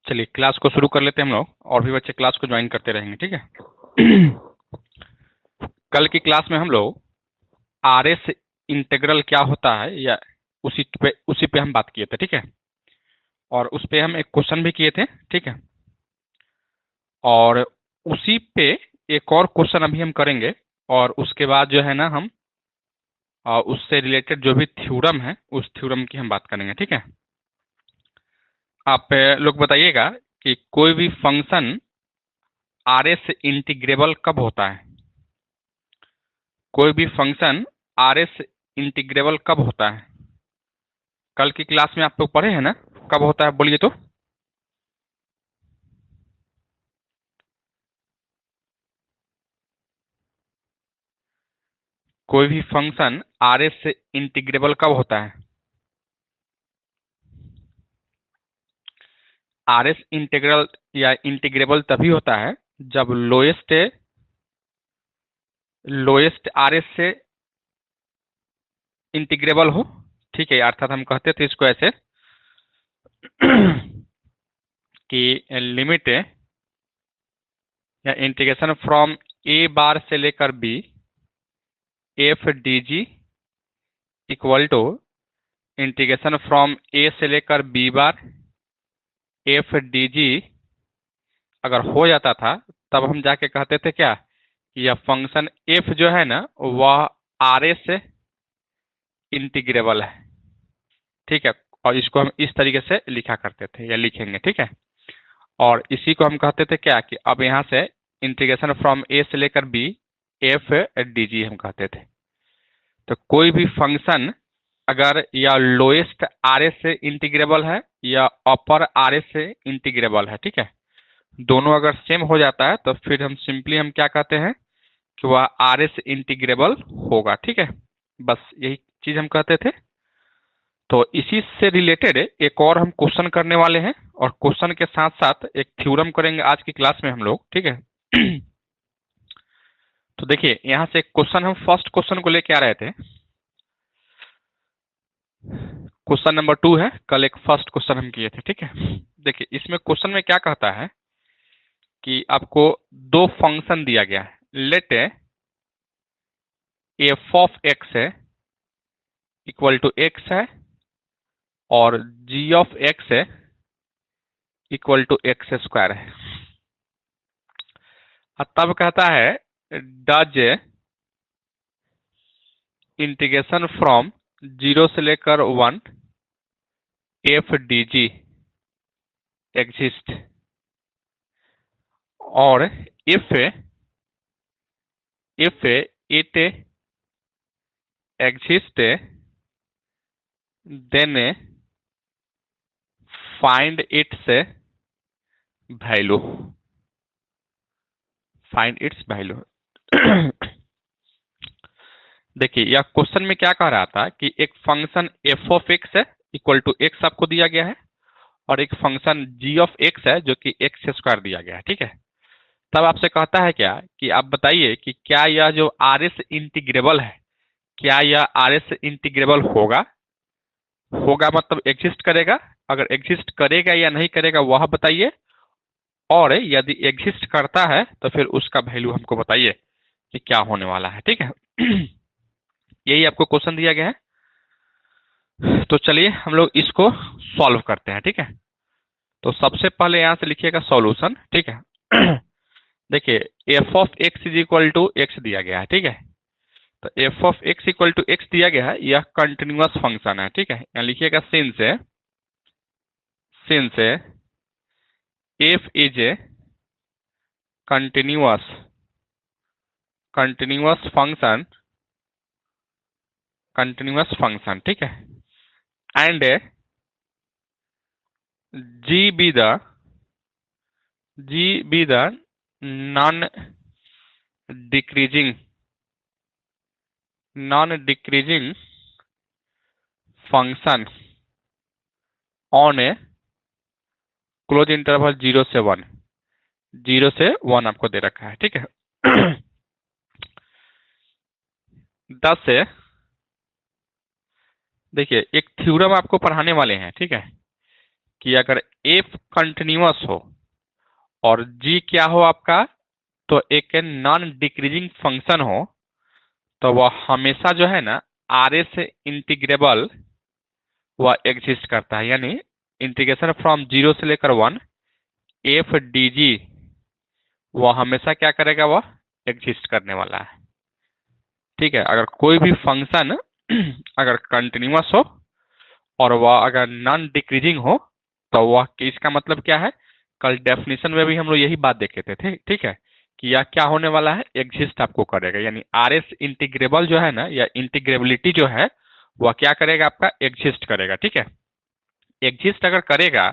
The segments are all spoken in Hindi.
चलिए क्लास को शुरू कर लेते हैं हम लोग, और भी बच्चे क्लास को ज्वाइन करते रहेंगे, ठीक है। कल की क्लास में हम लोग आरएस इंटीग्रल क्या होता है या उसी पे हम बात किए थे, ठीक है। और उस पे हम एक क्वेश्चन भी किए थे, ठीक है। और उसी पे एक और क्वेश्चन अभी हम करेंगे, और उसके बाद जो है ना हम उससे रिलेटेड जो भी थ्योरम है उस थ्योरम की हम बात करेंगे, ठीक है। आप लोग बताइएगा कि कोई भी फंक्शन आरएस इंटीग्रेबल कब होता है। कोई भी फंक्शन आरएस इंटीग्रेबल कब होता है। कल की क्लास में आप लोग पढ़े हैं ना, कब होता है बोलिए तो। कोई भी फंक्शन आरएस इंटीग्रेबल कब होता है। आरएस इंटीग्रल या इंटीग्रेबल तभी होता है जब लोएस्ट आरएस से इंटीग्रेबल हो, ठीक है। अर्थात हम कहते थे इसको ऐसे कि लिमिट या इंटीग्रेशन फ्रॉम ए बार से लेकर B f d g equal to integration from A से लेकर B bar f d g अगर हो जाता था तब हम जाके कहते थे क्या कि यह फंक्शन एफ जो है ना वह आर ए से इंटीग्रेबल है, ठीक है। और इसको हम इस तरीके से लिखा करते थे या लिखेंगे, ठीक है। और इसी को हम कहते थे क्या कि अब यहाँ से इंटीग्रेशन फ्रॉम ए से लेकर बी एफ डी जी हम कहते थे। तो कोई भी फंक्शन अगर या लोएस्ट आर एस से इंटीग्रेबल है या अपर आर एस से इंटीग्रेबल है, ठीक है। दोनों अगर सेम हो जाता है तो फिर हम सिंपली हम क्या कहते हैं कि वह आर एस इंटीग्रेबल होगा, ठीक है। बस यही चीज हम कहते थे। तो इसी से रिलेटेड एक और हम क्वेश्चन करने वाले हैं, और क्वेश्चन के साथ साथ एक थ्योरम करेंगे आज की क्लास में हम लोग, ठीक है। तो देखिए यहां से क्वेश्चन हम फर्स्ट क्वेश्चन को लेके आ रहे थे। क्वेश्चन नंबर 2 है, कल एक फर्स्ट क्वेश्चन हम किए थे, ठीक है। देखिए इसमें क्वेश्चन में क्या कहता है कि आपको दो फंक्शन दिया गया है। लेट एफ ऑफ एक्स है इक्वल टू एक्स है और जी ऑफ एक्स है इक्वल टू एक्स स्क्वायर है। और तब कहता है डज इंटीग्रेशन फ्रॉम 0 से लेकर 1 एफ डी जी एग्जिस्ट, और if it exist then find its value. Find its value. देखिए यह क्वेश्चन में क्या कह रहा था कि एक फंक्शन एफ ऑफ एक्स है इक्वल टू एक्स आपको दिया गया है, और एक फंक्शन जी ऑफ एक्स है जो कि एक्स स्क्वायर दिया गया है, ठीक है। तब आपसे कहता है क्या कि आप बताइए कि क्या यह जो आर एस इंटीग्रेबल है, क्या यह आर एस इंटीग्रेबल होगा। होगा मतलब एग्जिस्ट करेगा, अगर एग्जिस्ट करेगा या नहीं करेगा वह बताइए, और यदि एग्जिस्ट करता है तो फिर उसका वैल्यू हमको बताइए कि क्या होने वाला है, ठीक है। यही आपको क्वेश्चन दिया गया है। तो चलिए हम लोग इसको सॉल्व करते हैं, ठीक है। तो सबसे पहले यहां से लिखिएगा सॉल्यूशन, ठीक है। देखिए f of x is equal to x दिया गया है, ठीक है। तो f of x equal to x दिया गया है, यह कंटिन्यूअस फंक्शन है, ठीक है। यहाँ लिखिएगा since F is a continuous function, ठीक है। And G be the non decreasing function on A close interval 0 से 1। 0 से 1 आपको दे रखा है, ठीक है। 10 से देखिए एक थ्योरम आपको पढ़ाने वाले हैं, ठीक है, कि अगर एफ कंटिन्यूअस हो और जी क्या हो आपका, तो एक नॉन डिक्रीजिंग फंक्शन हो, तो वह हमेशा जो है ना आर एस इंटीग्रेबल वह एग्जिस्ट करता है। यानी इंटीग्रेशन फ्रॉम 0 से लेकर 1 एफ डी जी वह हमेशा क्या करेगा, वह एग्जिस्ट करने वाला है। ठीक है, अगर कोई भी फंक्शन अगर कंटिन्यूअस हो और वह अगर नॉन डिक्रीजिंग हो तो वह, इसका मतलब क्या है, कल डेफिनेशन में भी हम लोग यही बात देखे थे। ठीक है, कि यह क्या होने वाला है, एग्जिस्ट आपको करेगा। यानी आर एस इंटीग्रेबल जो है ना, या इंटीग्रेबिलिटी जो है वह क्या करेगा, आपका एग्जिस्ट करेगा। ठीक है, एग्जिस्ट अगर करेगा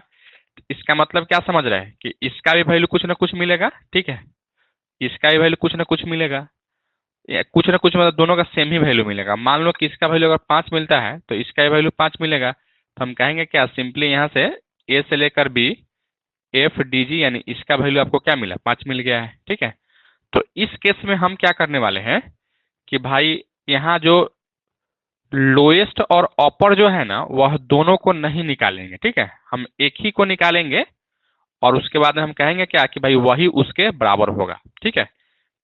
तो इसका मतलब क्या समझ रहे हैं, कि इसका भी वैल्यू कुछ ना कुछ मिलेगा। ठीक है, इसका भी वैल्यू कुछ ना कुछ मिलेगा, कुछ ना कुछ मतलब दोनों का सेम ही वैल्यू मिलेगा। मान लो कि इसका वैल्यू अगर 5 मिलता है तो इसका भी वैल्यू 5 मिलेगा, तो हम कहेंगे क्या, सिंपली यहाँ से ए से लेकर बी एफ डी जी, यानी इसका वैल्यू आपको क्या मिला, 5 मिल गया है। ठीक है, तो इस केस में हम क्या करने वाले हैं कि भाई यहाँ जो लोएस्ट और अपर जो है ना, वह दोनों को नहीं निकालेंगे। ठीक है, हम एक ही को निकालेंगे और उसके बाद हम कहेंगे क्या, कि भाई वही उसके बराबर होगा। ठीक है,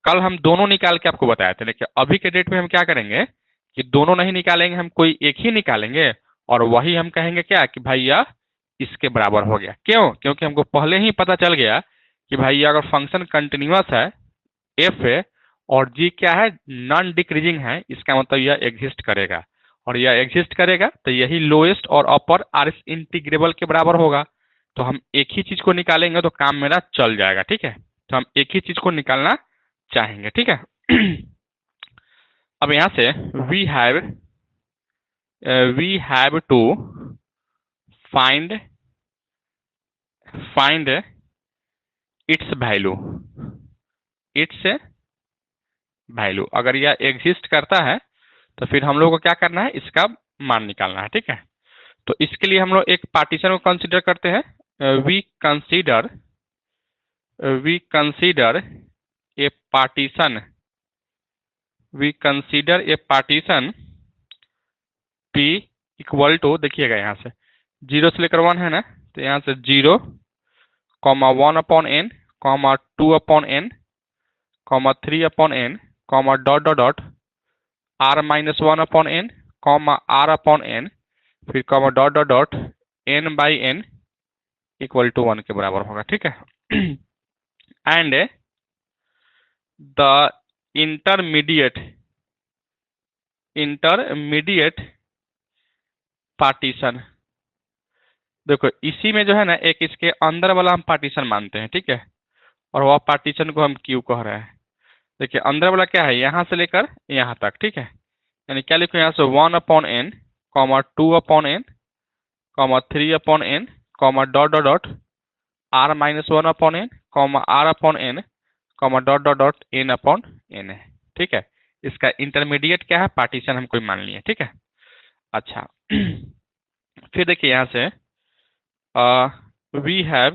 कल हम दोनों निकाल के आपको बताए थे, लेकिन अभी के डेट में हम क्या करेंगे कि दोनों नहीं निकालेंगे, हम कोई एक ही निकालेंगे और वही हम कहेंगे क्या, कि भाई यह इसके बराबर हो गया। क्यों, क्योंकि हमको पहले ही पता चल गया कि भाई ये अगर फंक्शन कंटिन्यूअस है एफ है और जी क्या है, नॉन डिक्रीजिंग है, इसका मतलब यह एग्जिस्ट करेगा और यह एग्जिस्ट करेगा तो यही लोएस्ट और अपर आर एस इंटीग्रेबल के बराबर होगा। तो हम एक ही चीज को निकालेंगे तो काम मेरा चल जाएगा। ठीक है, तो हम एक ही चीज को निकालना चाहेंगे। ठीक है, अब यहां से we have to find its value, अगर यह एग्जिस्ट करता है तो फिर हम लोग को क्या करना है, इसका मान निकालना है। ठीक है, तो इसके लिए हम लोग एक पार्टीशन को कंसीडर करते हैं। We consider a partition P equal to, देखिएगा यहाँ से 0 से लेकर 1 है ना, तो यहाँ से 0, 1 upon n, 2 upon n, 3 upon n, dot dot dot r minus 1 upon n, r upon n, फिर dot dot dot n by n equal to 1 के बराबर होगा। ठीक है, एंड द इंटरमीडिएट पार्टीशन, देखो इसी में जो है ना, एक इसके अंदर वाला हम पार्टीशन मानते हैं। ठीक है, और वह पार्टीशन को हम क्यू कह रहे हैं। देखिए अंदर वाला क्या है, यहाँ से लेकर यहाँ तक। ठीक है, यानी क्या लिखो, यहाँ से 1 upon n, 2 upon n, 3 upon n, dot dot dot r minus 1 upon n, r upon n, dot dot dot n upon n है। ठीक है, इसका इंटरमीडिएट क्या है, पार्टीशन हम कोई मान लिए। ठीक है, अच्छा फिर देखिए यहाँ से वी हैव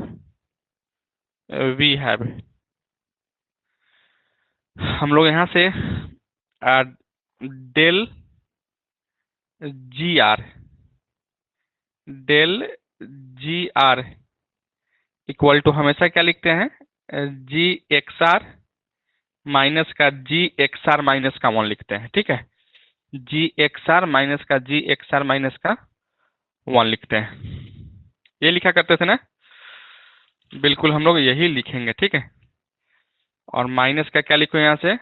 हम लोग यहाँ से del g r equal to हमेशा क्या लिखते हैं, जी एक्स आर माइनस का जी एक्स आर माइनस का 1 लिखते हैं। ठीक है, जी एक्स आर माइनस का जी एक्स आर माइनस का 1 लिखते हैं। ये लिखा करते थे ना, बिल्कुल हम लोग यही लिखेंगे। ठीक है, और माइनस का क्या लिखो, यहाँ से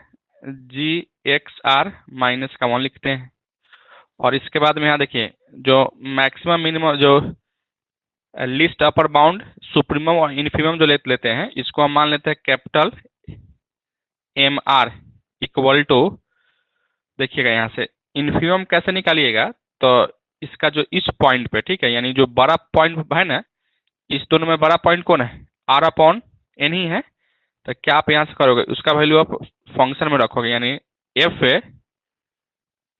जी एक्स आर माइनस का 1 लिखते हैं। और इसके बाद में यहाँ देखिए, जो मैक्सिमम मिनिमम, जो लिस्ट अपर बाउंड, सुप्रीमम और इन्फीमम जो लेते हैं, इसको हम मान लेते हैं capital M r equal to, देखिएगा यहाँ से इन्फीमम कैसे निकालिएगा, तो इसका जो इस पॉइंट पे, ठीक है, यानी जो बड़ा पॉइंट है ना, इस दोनों में बड़ा पॉइंट कौन है, आर अपॉन एन ही है। तो क्या आप यहाँ से करोगे, उसका वैल्यू आप फंक्शन में रखोगे, यानी एफ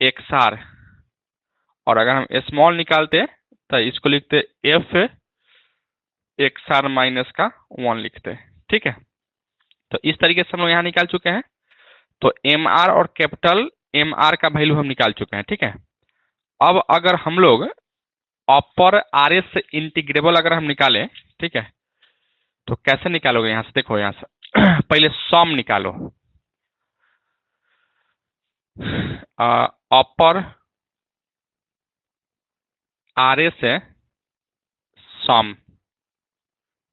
एक्स आर, और अगर हम स्मॉल निकालते तो इसको लिखते एफ एक्स आर माइनस का 1 लिखते हैं। ठीक है, तो इस तरीके से हम लोग यहाँ निकाल चुके हैं। तो एम आर और कैपिटल एम आर का वैल्यू हम निकाल चुके हैं। ठीक है, अब अगर हम लोग अपर आर एस इंटीग्रेबल अगर हम निकालें, ठीक ठीक है। तो कैसे निकालोगे यहाँ से, देखो यहाँ से पहले सम निकालो, अपर आर ए से सम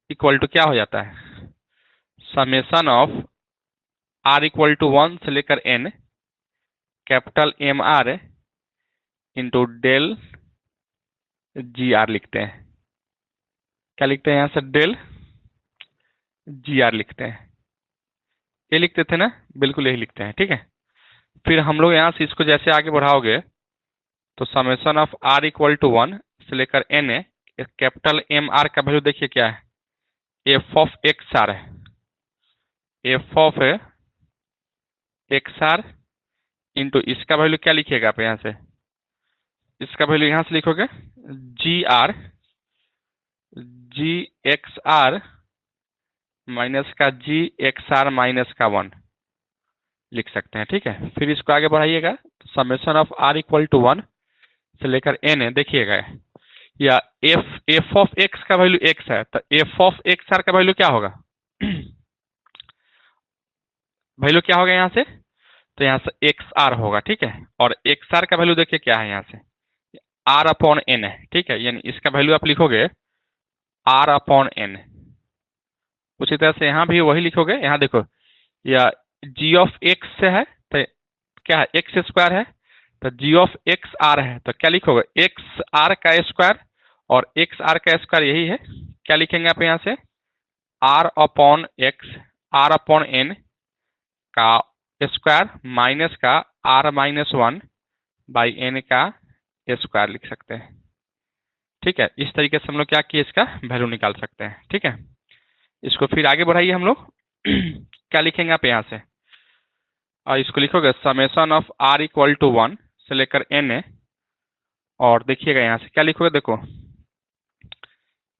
इक्वल टू क्या हो जाता है, summation of r equal to 1 से लेकर n capital M r into del g r लिखते हैं। क्या लिखते हैं यहाँ से, डेल जी आर लिखते हैं। ये लिखते थे ना, बिल्कुल यही लिखते हैं, ठीक है। फिर हम लोग यहाँ से इसको जैसे आगे बढ़ाओगे तो summation of r equal to 1 से लेकर एन है, कैपिटल एम आर का वैल्यू देखिए क्या है, एफ ऑफ एक्स आर है, f of x r into इसका वैल्यू क्या लिखिएगा आप यहाँ से, इसका वैल्यू यहाँ से लिखोगे जी एक्स आर माइनस का जी एक्स आर माइनस का 1 लिख सकते हैं, ठीक है। फिर इसको आगे बढ़ाइएगा तो summation of r equal to 1 से लेकर एन है, देखिएगा या एफ ऑफ एक्स का वैल्यू एक्स है तो एफ ऑफ एक्स आर का वैल्यू क्या होगा वैल्यू क्या होगा यहाँ से, तो यहाँ से एक्स आर होगा, ठीक है। और एक्स आर का वैल्यू देखिए क्या है, यहाँ से आर अपॉन एन है, ठीक है। यानी इसका वैल्यू आप लिखोगे आर अपॉन एन। उसी तरह से यहाँ भी वही लिखोगे, यहाँ देखो या जी ऑफ एक्स से है तो क्या है, एक्स स्क्वायर है, तो जी ऑफ एक्स आर है तो क्या लिखोगे, एक्स आर का स्क्वायर, और एक्स आर का स्क्वायर यही है, क्या लिखेंगे आप यहाँ से r upon x r upon n का स्क्वायर माइनस का आर माइनस 1 बाई एन का स्क्वायर लिख सकते हैं, ठीक है। इस तरीके से हम लोग क्या किए, इसका वैल्यू निकाल सकते हैं, ठीक है। इसको फिर आगे बढ़ाइए हम लोग क्या लिखेंगे आप यहाँ से, और इसको लिखोगे summation of r equal to 1 से लेकर एन है, और देखिएगा यहाँ से क्या लिखोगे, देखो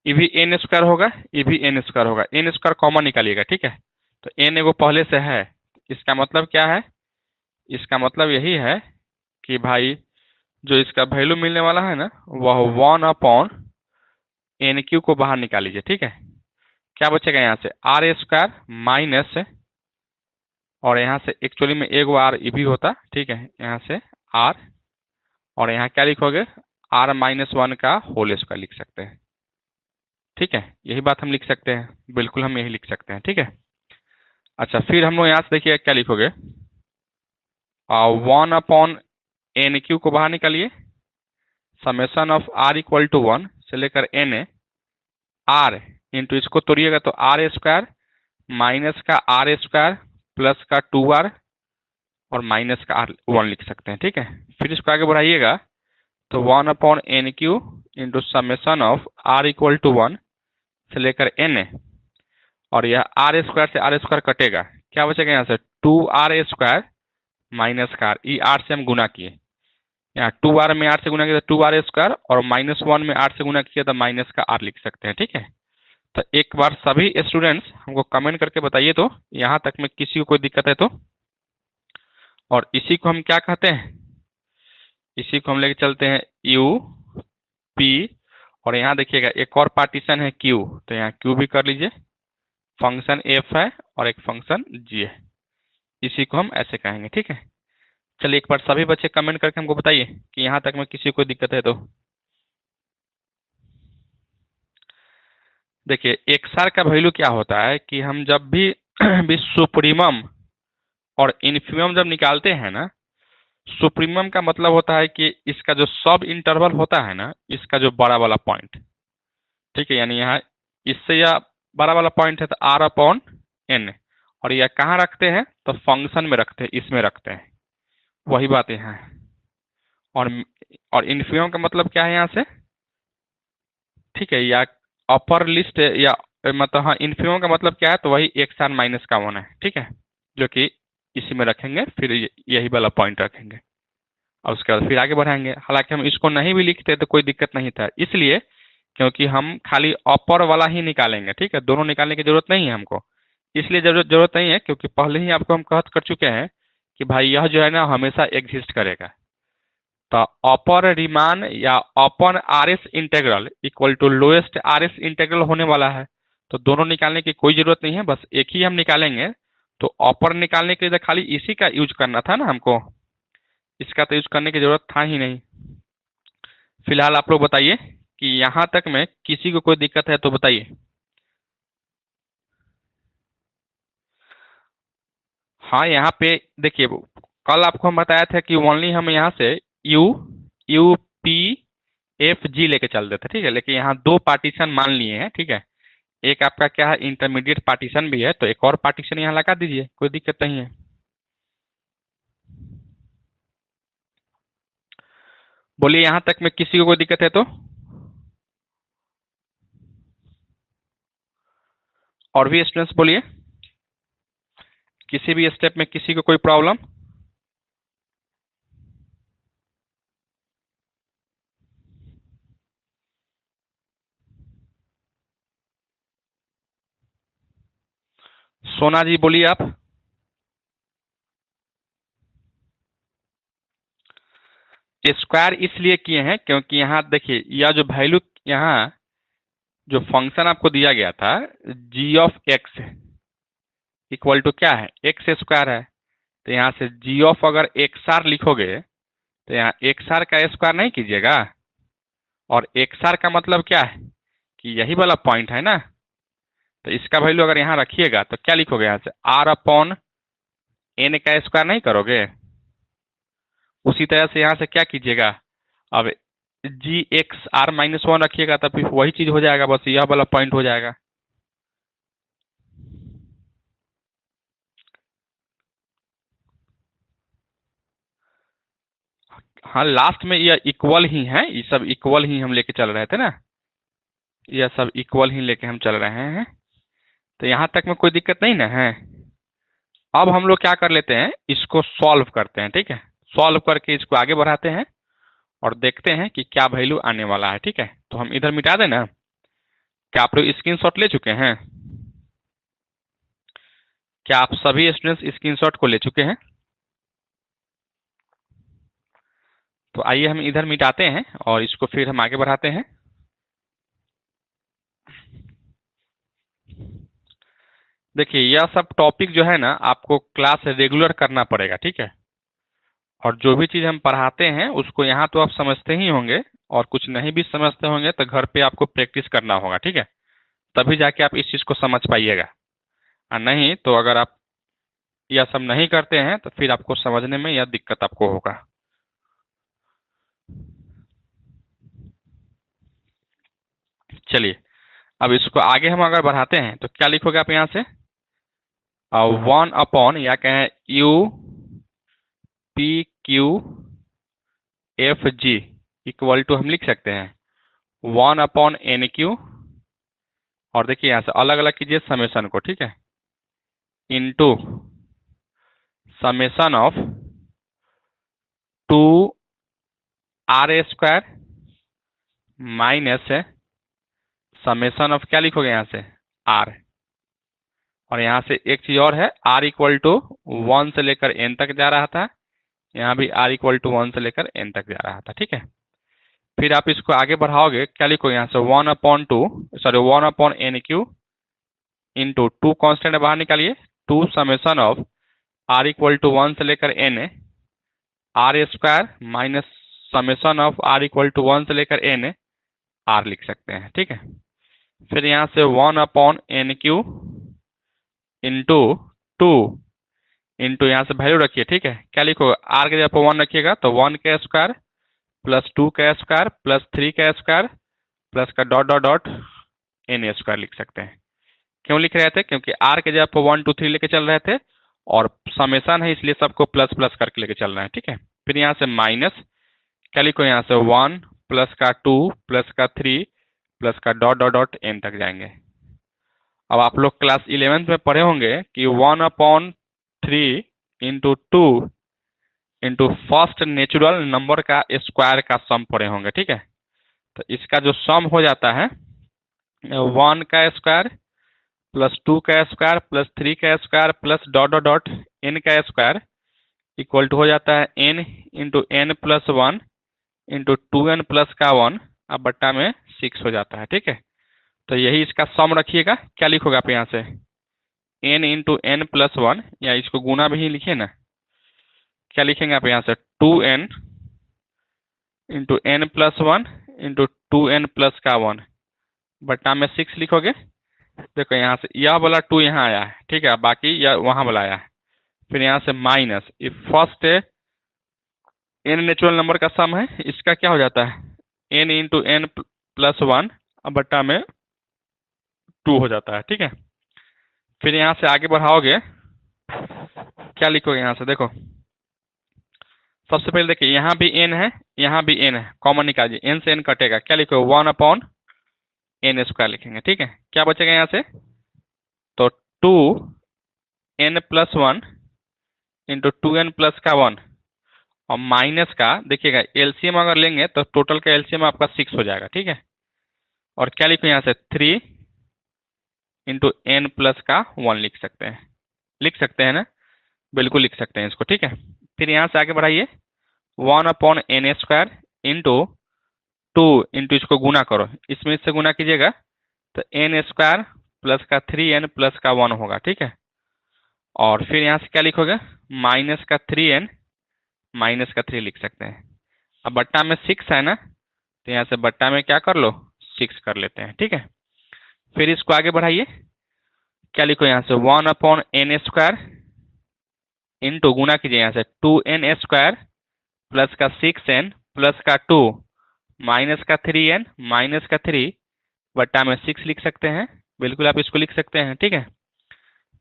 ये भी एन स्क्वायर होगा, ये भी एन स्क्वायर होगा, एन स्क्वायर कॉमन निकालिएगा, ठीक है। तो एन एगो पहले से है, इसका मतलब क्या है, इसका मतलब यही है कि भाई जो इसका वैल्यू मिलने वाला है ना वह 1 अपॉन एन क्यू को बाहर निकाल लीजिए, ठीक है। क्या बचेगा यहाँ से आर स्क्वायर माइनस, और यहाँ से एक्चुअली में एक आर ये भी होता, ठीक है, यहाँ से आर, और यहाँ क्या लिखोगे आर माइनस 1 का होल स्क्वायर लिख सकते हैं, ठीक है। यही बात हम लिख सकते हैं, बिल्कुल हम यही लिख सकते हैं, ठीक है। अच्छा फिर हम लोग यहाँ से देखिए क्या लिखोगे, 1 अपॉन एन क्यू को बाहर निकालिए, summation of r equal to 1 से लेकर एन है आर इंटू इसको तोड़िएगा तो आर स्क्वायर माइनस का आर स्क्वायर प्लस का 2r और माइनस का r1 लिख सकते हैं, ठीक है। फिर इसको आगे बढ़ाइएगा तो 1 upon n q into summation of r equal to 1 से लेकर एन है, और यह आर स्क्वायर से आर स्क्वायर कटेगा, क्या बचेगा यहाँ से 2r स्क्वायर माइनस का ई आर से हम गुना किए, यहाँ 2r में r से गुना किया तो 2r स्क्वायर, और -1 में r से गुना किया तो माइनस का r लिख सकते हैं, ठीक है। तो एक बार सभी स्टूडेंट्स हमको कमेंट करके बताइए तो यहाँ तक में किसी को कोई दिक्कत है तो, और इसी को हम क्या कहते हैं, इसी को हम लेके चलते हैं यू पी, और यहाँ देखिएगा एक और पार्टीशन है क्यू, तो यहाँ क्यू भी कर लीजिए, फंक्शन एफ है और एक फंक्शन जी है, इसी को हम ऐसे कहेंगे, ठीक है। चलिए एक बार सभी बच्चे कमेंट करके हमको बताइए कि यहाँ तक में किसी को कोई दिक्कत है तो। देखिए एक्सआर का वैल्यू क्या होता है कि हम जब भी सुप्रीमम और इन्फीमम जब निकालते हैं ना, सुप्रीमम का मतलब होता है कि इसका जो सब इंटरवल होता है ना, इसका जो बड़ा वाला पॉइंट, ठीक है, यानी यहाँ इससे या बड़ा वाला पॉइंट है तो आर अपॉन एन, और यह कहाँ रखते हैं तो फंक्शन में रखते हैं, इसमें रखते हैं, वही बात यहाँ है। और इन्फीमम का मतलब क्या है यहाँ से, ठीक है, या अपर लिस्ट या मतलब हाँ इन्फीमम का मतलब क्या है तो वही एक्स आर माइनस का 1 है, ठीक है, जो कि इसी में रखेंगे, फिर यही वाला पॉइंट रखेंगे और उसके बाद फिर आगे बढ़ाएंगे। हालांकि हम इसको नहीं भी लिखते तो कोई दिक्कत नहीं था, इसलिए क्योंकि हम खाली अपर वाला ही निकालेंगे, ठीक है, दोनों निकालने की जरूरत नहीं है हमको, इसलिए जरूरत नहीं है क्योंकि पहले ही आपको हम कहत कर चुके हैं कि भाई यह जो है ना हमेशा एग्जिस्ट करेगा। तो अपर रीमान या अपन R S integral equal to lowest R S integral होने वाला है। तो दोनों निकालने की कोई जरूरत नहीं है, बस एक ही हम निकालेंगे। तो अपर निकालने के लिए खाली इसी का यूज करना था ना हमको, इसका तो यूज करने की जरूरत था ही नहीं। फिलहाल आप लोग बताइए कि यहां तक में किसी को कोई दिक्कत है तो बताइए। हाँ, यहाँ पे देखिए, कल आपको हम बताया था कि ओनली हम यहाँ से you U P F G लेके चल देते, ठीक है। लेकिन यहाँ दो पार्टीशन मान लिए हैं, ठीक है। एक आपका क्या है, इंटरमीडिएट पार्टीशन भी है, तो एक और पार्टीशन यहाँ लगा दीजिए, कोई दिक्कत नहीं है। बोलिए यहाँ तक में किसी को कोई दिक्कत है तो। और भी स्टूडेंट्स बोलिए, किसी भी स्टेप में किसी को कोई प्रॉब्लम। सोना जी बोलिए आप। स्क्वायर इसलिए किए हैं क्योंकि यहाँ देखिए, यह जो वैल्यू, यहाँ जो फंक्शन आपको दिया गया था जी ऑफ एक्स इक्वल टू क्या है, एक्स स्क्वायर है। तो यहाँ से जी ऑफ अगर एक्स आर लिखोगे तो यहाँ एक्स आर का स्क्वायर नहीं कीजिएगा, और एक्स आर का मतलब क्या है कि यही वाला पॉइंट है ना। तो इसका वैल्यू अगर यहाँ रखिएगा तो क्या लिखोगे, यहाँ से आर अपॉन एन का स्क्वायर नहीं करोगे। उसी तरह से यहाँ से क्या कीजिएगा, अब जी एक्स आर माइनस वन रखिएगा, तब फिर वही चीज हो जाएगा, बस यह वाला पॉइंट हो जाएगा। हाँ, लास्ट में यह इक्वल ही है, ये सब इक्वल ही हम लेके चल रहे थे ना, यह सब इक्वल ही लेके हम चल रहे हैं। तो यहाँ तक में कोई दिक्कत नहीं ना है। अब हम लोग क्या कर लेते हैं, इसको सॉल्व करते हैं, ठीक है। सॉल्व करके इसको आगे बढ़ाते हैं और देखते हैं कि क्या वैल्यू आने वाला है, ठीक है। तो हम इधर मिटा दें ना। क्या आप लोग स्क्रीनशॉट ले चुके हैं? क्या आप सभी स्टूडेंट्स स्क्रीनशॉट को ले चुके हैं? तो आइए हम इधर मिटाते हैं और इसको फिर हम आगे बढ़ाते हैं। देखिए, यह सब टॉपिक जो है ना, आपको क्लास रेगुलर करना पड़ेगा, ठीक है। और जो भी चीज़ हम पढ़ाते हैं उसको यहाँ तो आप समझते ही होंगे, और कुछ नहीं भी समझते होंगे तो घर पे आपको प्रैक्टिस करना होगा, ठीक है। तभी जाके आप इस चीज़ को समझ पाइएगा, और नहीं तो अगर आप यह सब नहीं करते हैं तो फिर आपको समझने में यह दिक्कत आपको होगा। चलिए, अब इसको आगे हम अगर बढ़ाते हैं तो क्या लिखोगे आप यहाँ से, 1 अपॉन या कहें u p q f g equal to हम लिख सकते हैं 1/n⁴। और देखिए यहाँ से अलग अलग कीजिए समेशन को, ठीक है, into summation of 2r² minus summation of क्या लिखोगे यहाँ से r। और यहाँ से एक चीज और है, r इक्वल टू 1 से लेकर n तक जा रहा था, यहाँ भी r इक्वल टू 1 से लेकर n तक जा रहा था, ठीक है। फिर आप इसको आगे बढ़ाओगे, क्या लिखोगे यहाँ से 1/n³ इंटू 2 कॉन्स्टेंट बाहर निकालिए, 2 summation of r equal to 1 से लेकर n r² minus summation of r equal to 1 से लेकर n r लिख सकते हैं, ठीक है। फिर यहाँ से 1/n³ इंटू 2 इंटू यहाँ से वैल्यू रखिए, ठीक है। क्या लिखोगे, r के जगह पर 1 रखिएगा तो 1 का स्क्वायर प्लस 2 का स्क्वायर प्लस 3 का स्क्वायर प्लस का डॉट डॉट डॉट n² लिख सकते हैं। क्यों लिख रहे थे, क्योंकि r के जगह पर 1 2 3 लेके चल रहे थे, और समेशन है इसलिए सबको प्लस प्लस करके लेके चल रहे हैं, ठीक है। फिर यहाँ से माइनस, क्या लिखो यहाँ से 1 प्लस का 2 प्लस का 3 प्लस का डॉट डॉट डॉट n तक जाएंगे। अब आप लोग क्लास 11th में पढ़े होंगे कि 1/3 into 2 into first natural number का स्क्वायर का सम पढ़े होंगे, ठीक है। तो इसका जो सम हो जाता है 1 का स्क्वायर प्लस 2 का स्क्वायर प्लस 3 का square plus dot dot dot n का स्क्वायर इक्वल टू हो जाता है n into n plus 1 into 2n plus का 1 अब बट्टा में 6 हो जाता है। ठीक है, तो यही इसका सम रखिएगा। क्या लिखोगे आप यहाँ से, n इंटू एन प्लस 1, या इसको गुना भी ही लिखिए ना। क्या लिखेंगे आप यहाँ से, 2n into n plus 1 into 2n plus का 1 बट्टा में 6 लिखोगे। देखो यहाँ से यह वाला 2 यहाँ आया है, ठीक है, बाकी यह वहाँ वाला आया है। फिर यहाँ से minus, first n natural number का सम है, इसका क्या हो जाता है, n इंटू एन प्लस 1 अब बट्टा में 2 हो जाता है। ठीक है, फिर यहाँ से आगे बढ़ाओगे, क्या लिखोगे यहाँ से, देखो सबसे पहले देखिए यहाँ भी n है, यहाँ भी n है, कॉमन निकालिए, n से n कटेगा, क्या लिखोगे 1/n² लिखेंगे। ठीक है, क्या बचेगा यहाँ से, तो 2n plus 1 into 2n plus का 1 और माइनस का, देखिएगा एलसीएम अगर लेंगे तो टोटल का एलसीएम आपका 6 हो जाएगा। ठीक है, और क्या लिखो यहाँ से 3 इंटू एन प्लस का 1 लिख सकते हैं ना, बिल्कुल लिख सकते हैं इसको। ठीक है, फिर यहाँ से आगे बढ़ाइए, 1/n² इंटू 2 इंटू इसको गुना करो, इसमें इससे गुना कीजिएगा तो n² प्लस का 3n प्लस का 1 होगा। ठीक है, और फिर यहाँ से क्या लिखोगे, माइनस का 3n माइनस का 3 लिख सकते हैं। अब बट्टा में 6 है ना, तो यहाँ से बट्टा में क्या कर लो, 6 कर लेते हैं। ठीक है, फिर इसको आगे बढ़ाइए, क्या लिखो यहाँ से 1/n² इंटू गुना कीजिए यहाँ से 2n² प्लस का 6n प्लस का 2 माइनस का 3n माइनस का 3 बट्टा में 6 लिख सकते हैं, बिल्कुल आप इसको लिख सकते हैं। ठीक है,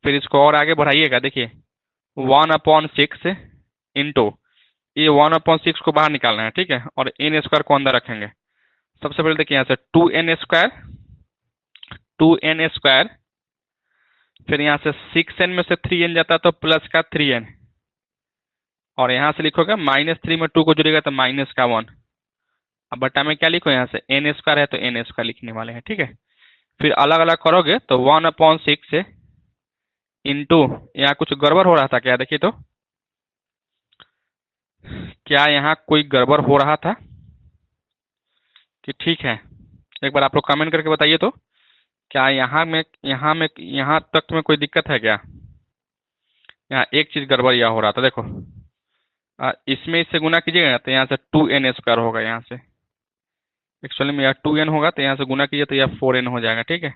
फिर इसको और आगे बढ़ाइएगा, देखिए 1/6 इंटू, ये 1/6 को बाहर निकालना है। ठीक है, और n² को अंदर रखेंगे। सबसे पहले देखिए यहाँ से 2n², फिर यहाँ से 6n में से 3n जाता है तो प्लस का 3n, और यहाँ से लिखोगे -3 में 2 को जुड़ेगा तो माइनस का 1। अब बट्टा में क्या लिखो यहाँ से n² है तो n² लिखने वाले हैं। ठीक है, फिर अलग अलग करोगे तो 1/6 इंटू, यहाँ कुछ गड़बड़ हो रहा था क्या, देखिए तो क्या यहाँ कोई गड़बड़ हो रहा था कि ठीक है, एक बार आप लोग कमेंट करके बताइए तो, क्या यहाँ तक में कोई दिक्कत है क्या। यहाँ एक चीज गड़बड़ यह हो रहा था, देखो इसमें इससे गुना कीजिएगा तो यहाँ से 2n² होगा, यहाँ से एक्चुअली में यह 2n होगा तो यहाँ से गुना कीजिए तो यह 4n हो जाएगा। ठीक है,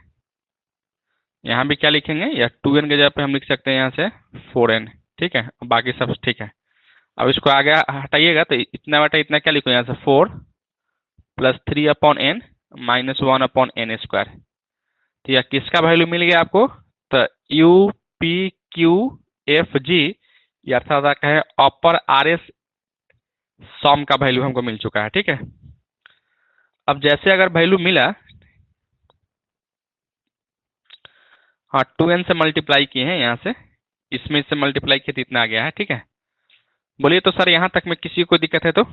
यहाँ भी क्या लिखेंगे, या 2n के जगह पे हम लिख सकते हैं यहाँ से 4n। ठीक है, बाकी सब ठीक है। अब इसको आगे हटाइएगा तो इतना बटा इतना क्या लिखो यहाँ से 4 प्लस 3/n माइनस 1/n²। तो यह किसका वैल्यू मिल गया आपको, तो UPQFG, अर्थात है अपर RS सम का वैल्यू हमको मिल चुका है। ठीक है, अब जैसे अगर वैल्यू मिला, हाँ 2n से मल्टीप्लाई किए हैं, यहाँ से इसमें से मल्टीप्लाई किए तो इतना आ गया है। ठीक है, बोलिए तो सर यहाँ तक में किसी को कोई दिक्कत है तो,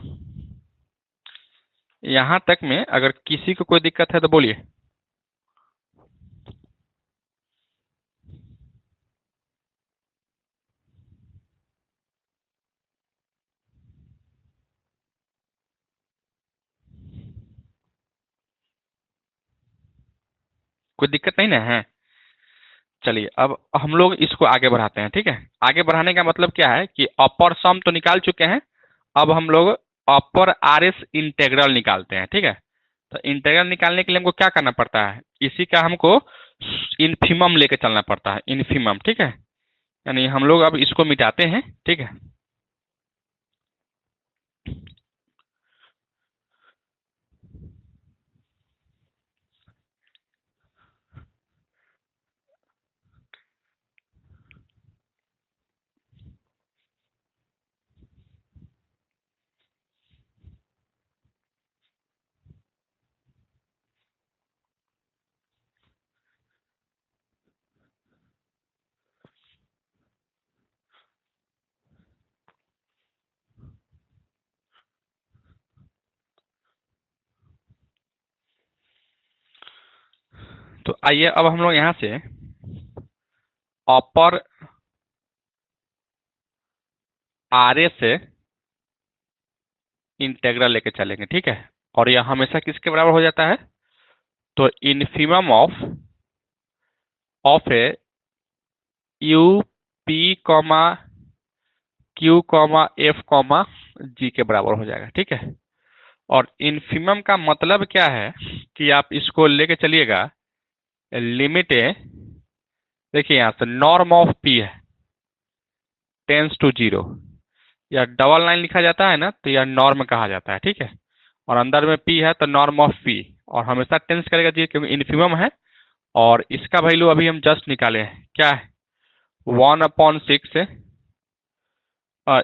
यहाँ तक में अगर किसी को कोई दिक्कत है तो बोलिए। कोई दिक्कत नहीं ना है, चलिए अब हम लोग इसको आगे बढ़ाते हैं। ठीक है, आगे बढ़ाने का मतलब क्या है कि अपर सम तो निकाल चुके हैं, अब हम लोग अपर RS इंटेग्रल निकालते हैं। ठीक है, तो इंटेग्रल निकालने के लिए हमको क्या करना पड़ता है, इसी का हमको इन्फिमम लेके चलना पड़ता है, इन्फिमम। ठीक है, यानी हम लोग अब इसको मिटाते हैं। ठीक है, तो आइए अब हम लोग यहाँ से अपर RS से इंटेग्रल लेके चलेंगे, ठीक है। और यह हमेशा किसके बराबर हो जाता है? तो infimum of A U P comma Q comma f comma g के बराबर हो जाएगा, ठीक है। और इन्फीमम का मतलब क्या है कि आप इसको लेके चलिएगा लिमिट है, देखिए यहां से नॉर्म ऑफ पी है टेंस टू जीरो, या डबल लाइन लिखा जाता है ना तो यह नॉर्म कहा जाता है, ठीक है। और अंदर में पी है तो नॉर्म ऑफ पी, और हमेशा टेंस करेगा जी क्योंकि इन्फीमम है। और इसका वैल्यू अभी हम जस्ट निकाले हैं, क्या है 1/6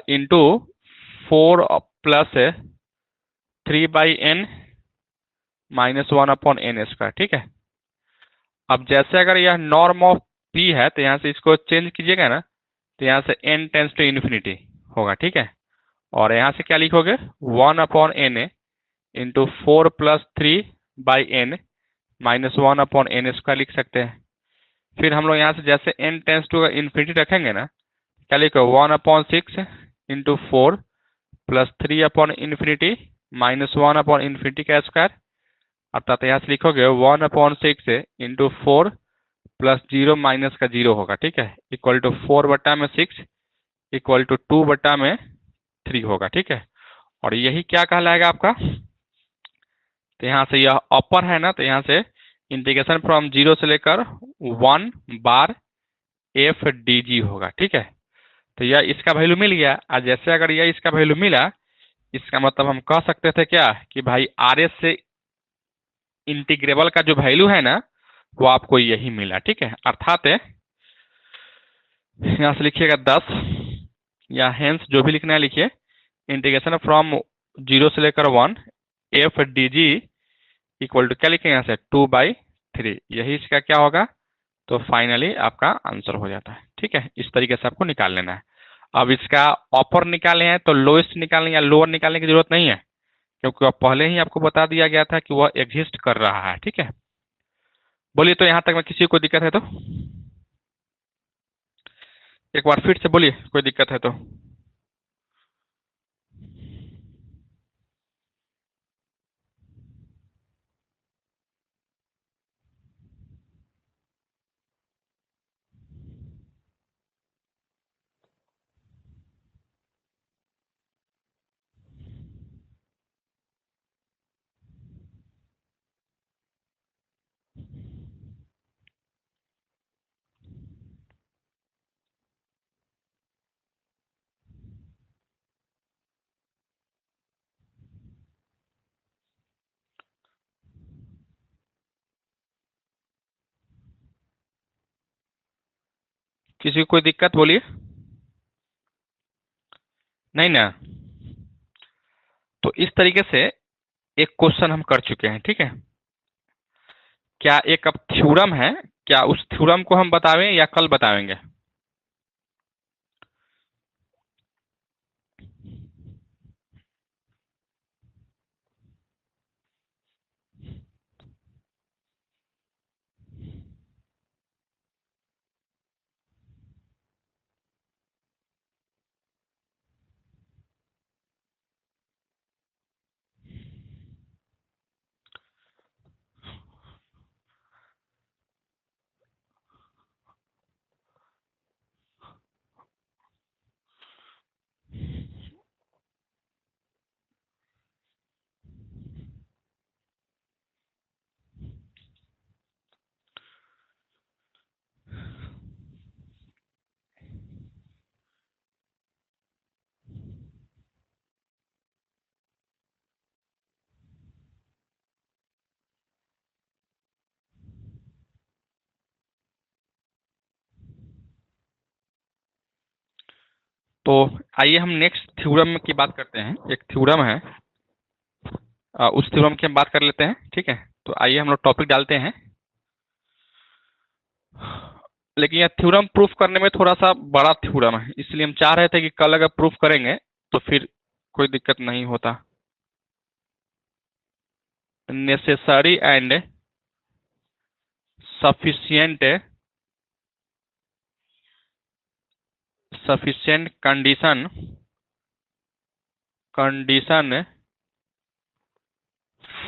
into 4 plus 3/n minus 1/n², ठीक है। अब जैसे अगर यह नॉर्म ऑफ पी है तो यहाँ से इसको चेंज कीजिएगा ना, तो यहाँ से n टेंस टू इन्फिनिटी होगा, ठीक है। और यहाँ से क्या लिखोगे 1/n into 4 plus 3/n minus 1/n² लिख सकते हैं। फिर हम लोग यहाँ से जैसे n टेंस टू इन्फिनिटी रखेंगे ना, क्या लिखो 1/6 इंटू 4 प्लस 3/इन्फिनिटी माइनस 1/इन्फिनिटी का स्क्वायर, अर्थात यहाँ से लिखोगे 1/6 इंटू 4 प्लस 0 माइनस का 0 होगा, ठीक है, इक्वल टू 4/6 इक्वल टू 2/3 होगा, ठीक है। और यही क्या कहलाएगा आपका, तो यहाँ से यह अपर है ना, तो यहाँ से इंटीग्रेशन फ्रॉम 0 से लेकर 1 बार एफ डी जी होगा, ठीक है। तो यह इसका वैल्यू मिल गया। और जैसे अगर यह इसका वैल्यू मिला, इसका मतलब हम कह सकते थे क्या कि भाई आर एस से इंटीग्रेबल का जो वैल्यू है ना वो आपको यही मिला, ठीक है। अर्थात यहाँ से लिखिएगा 10, या हेंस जो भी लिखना है लिखिए, इंटीग्रेशन फ्रॉम 0 से लेकर 1 f d g equal to क्या लिखेंगे यहाँ से 2/3, यही इसका क्या होगा, तो फाइनली आपका आंसर हो जाता है, ठीक है। इस तरीके से आपको निकाल लेना है। अब इसका अपर निकालने हैं तो लोएस्ट निकालने या लोअर निकालने की जरूरत नहीं है, क्योंकि अब पहले ही आपको बता दिया गया था कि वह एग्जिस्ट कर रहा है, ठीक है। बोलिए तो यहां तक में किसी को दिक्कत है तो एक बार फिर से बोलिए, कोई दिक्कत है तो। किसी को कोई दिक्कत बोलिए, नहीं ना। तो इस तरीके से एक क्वेश्चन हम कर चुके हैं, ठीक है। क्या एक अब थ्योरम है, क्या उस थ्योरम को हम बतावें या कल बतावेंगे? तो आइए हम नेक्स्ट थ्योरम की बात करते हैं। एक थ्योरम है, उस थ्योरम की हम बात कर लेते हैं, ठीक है। तो आइए हम लोग टॉपिक डालते हैं। लेकिन यह थ्योरम प्रूफ करने में थोड़ा सा बड़ा थ्योरम है, इसलिए हम चाह रहे थे कि कल अगर प्रूफ करेंगे तो फिर कोई दिक्कत नहीं होता। Necessary and sufficient condition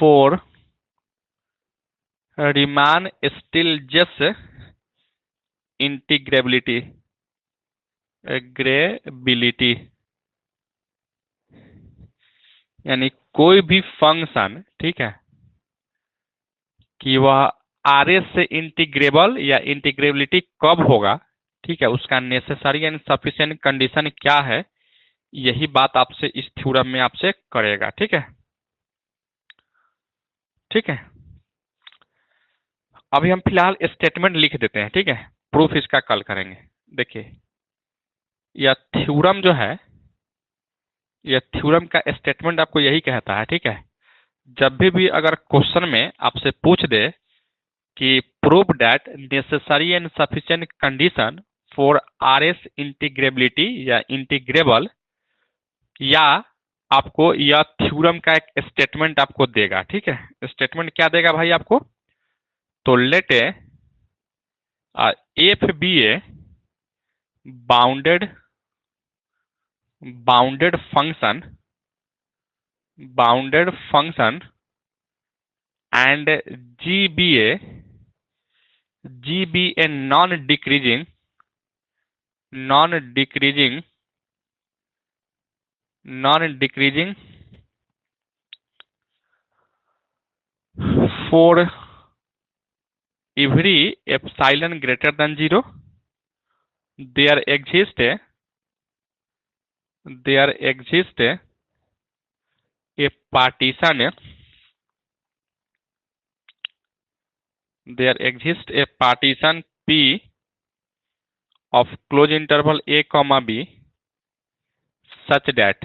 for remain still just integrability ग्रेबिलिटी, यानी कोई भी फंक्शन, ठीक है, कि वह आर एस से इंटीग्रेबल या इंटीग्रेबिलिटी कब होगा, ठीक है, उसका नेसेसरी एंड सफिशिएंट कंडीशन क्या है, यही बात आपसे इस थ्योरम में आपसे करेगा। ठीक है, ठीक है। अभी हम फिलहाल स्टेटमेंट लिख देते हैं, ठीक है, प्रूफ इसका कल करेंगे। देखिए, यह थ्योरम जो है, यह थ्योरम का स्टेटमेंट आपको यही कहता है, ठीक है, जब भी अगर क्वेश्चन में आपसे पूछ दे कि prove that necessary and sufficient condition for R S integrability या इंटीग्रेबल, या आपको यह थ्योरम का एक स्टेटमेंट आपको देगा। ठीक है, स्टेटमेंट क्या देगा भाई आपको? तो let f b a bounded function and GBA non-decreasing for every epsilon greater than 0, there exists a partition P of closed interval a comma b such that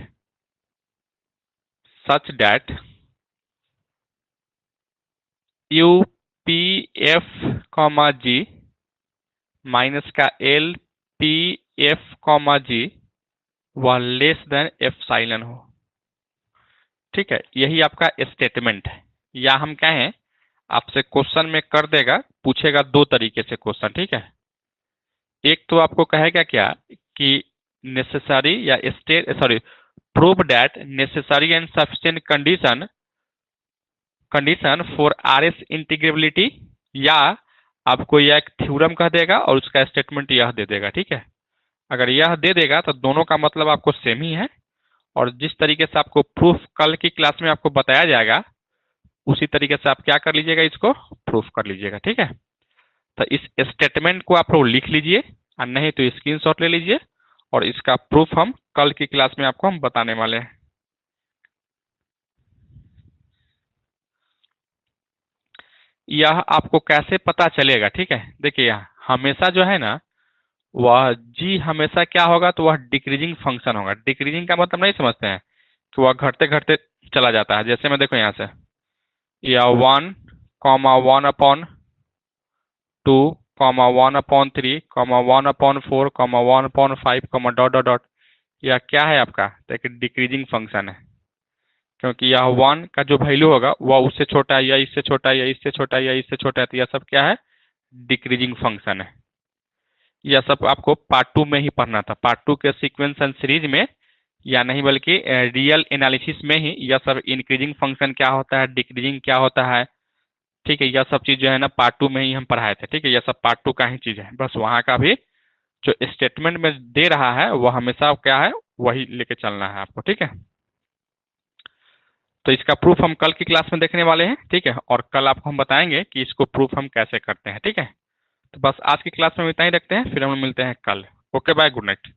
u p f comma g minus का l p f comma g वह लेस देन एप्सिलॉन हो। ठीक है, यही आपका स्टेटमेंट है, या हम कहें आपसे क्वेश्चन में कर देगा, पूछेगा दो तरीके से क्वेश्चन। ठीक है, एक तो आपको कहेगा क्या कि नेसेसरी या prove that necessary and sufficient condition for R S integrability, या आपको यह एक थ्योरम कह देगा और उसका स्टेटमेंट यह दे देगा। ठीक है, अगर यह दे देगा तो दोनों का मतलब आपको सेम ही है, और जिस तरीके से आपको प्रूफ कल की क्लास में आपको बताया जाएगा उसी तरीके से आप क्या कर लीजिएगा, इसको प्रूफ कर लीजिएगा। ठीक है, तो इस स्टेटमेंट को आप लोग लिख लीजिए, और नहीं तो स्क्रीनशॉट ले लीजिए, और इसका प्रूफ हम कल की क्लास में आपको हम बताने वाले हैं। यह आपको कैसे पता चलेगा? ठीक है, देखिए यहाँ हमेशा जो है ना, वह जी हमेशा क्या होगा, तो वह डिक्रीजिंग फंक्शन होगा। डिक्रीजिंग का मतलब नहीं समझते हैं कि वह घटते घटते चला जाता है। जैसे मैं देखो यहाँ से, या 1, 1 upon 2, 1 upon 3, 1 upon 4, 1 upon 5, dot dot dot, यह क्या है आपका? देखिए डिक्रीजिंग फंक्शन है, क्योंकि यह 1 का जो वैल्यू होगा वह उससे छोटा है, या इससे छोटा है, या इससे छोटा है, या इससे छोटा है, तो यह सब क्या है? डिक्रीजिंग फंक्शन है। यह सब आपको पार्ट 2 में ही पढ़ना था, पार्ट 2 के सीक्वेंस एंड सीरीज में, या नहीं बल्कि रियल एनालिसिस में ही यह सब इंक्रीजिंग फंक्शन क्या होता है, डिक्रीजिंग क्या होता है, ठीक है, यह सब चीज जो है ना पार्ट 2 में ही हम पढ़ाए थे। ठीक है, यह सब पार्ट 2 का ही चीज है, बस वहाँ का भी जो स्टेटमेंट में दे रहा है वह हमेशा क्या है, वही लेके चलना है आपको। ठीक है, तो इसका प्रूफ हम कल की क्लास में देखने वाले हैं। ठीक है, और कल आपको हम बताएंगे कि इसको प्रूफ हम कैसे करते हैं। ठीक है, तो बस आज की क्लास में इतना ही रखते हैं, फिर हम मिलते हैं कल। Okay, bye, good night.